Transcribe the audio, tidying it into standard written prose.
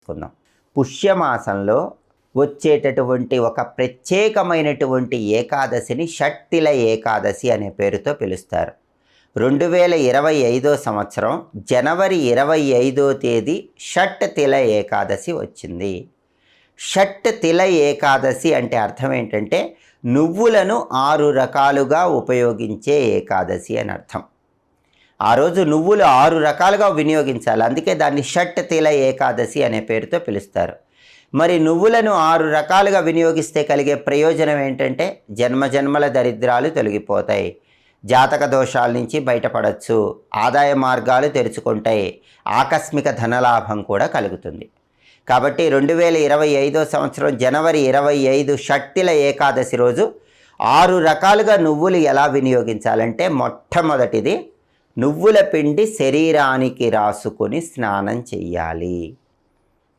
తెలుసుకుందాం. పుష్యమాసంలో వచ్చేటటువంటి ఒక ప్రత్యేకమైనటువంటి ఏకాదశిని షట్తిల ఏకాదశి అనే పేరుతో పిలుస్తారు. 2025 సంవత్సరం జనవరి 25వ తేదీ షట్ తిల ఏకాదశి వచ్చింది. షట్ తిల ఏకాదశి అంటే అర్థం ఏంటంటే నువ్వులను 6 రకాలుగా ఉపయోగించే ఏకాదశి అని అర్థం. ఆ రోజు నువ్వులు 6 రకాలుగా వినియోగించాలి, అందుకే దాన్ని షట్ తిల ఏకాదశి అనే పేరుతో పిలుస్తారు. మరి నువ్వులను 6 రకాలుగా వినియోగిస్తే కలిగే ప్రయోజనం ఏంటంటే జన్మజన్మల దరిద్రాలు తొలగిపోతాయి, జాతక దోషాల నుంచి బయటపడవచ్చు, ఆదాయ మార్గాలు తెరుచుకుంటాయి, ఆకస్మిక ధనలాభం కూడా కలుగుతుంది. కాబట్టి 2025 సంవత్సరం జనవరి 25 షట్తిల ఏకాదశి రోజు 6 రకాలుగా నువ్వులు ఎలా వినియోగించాలంటే మొట్టమొదటిది నువ్వుల పిండి శరీరానికి రాసుకొని స్నానం చెయ్యాలి.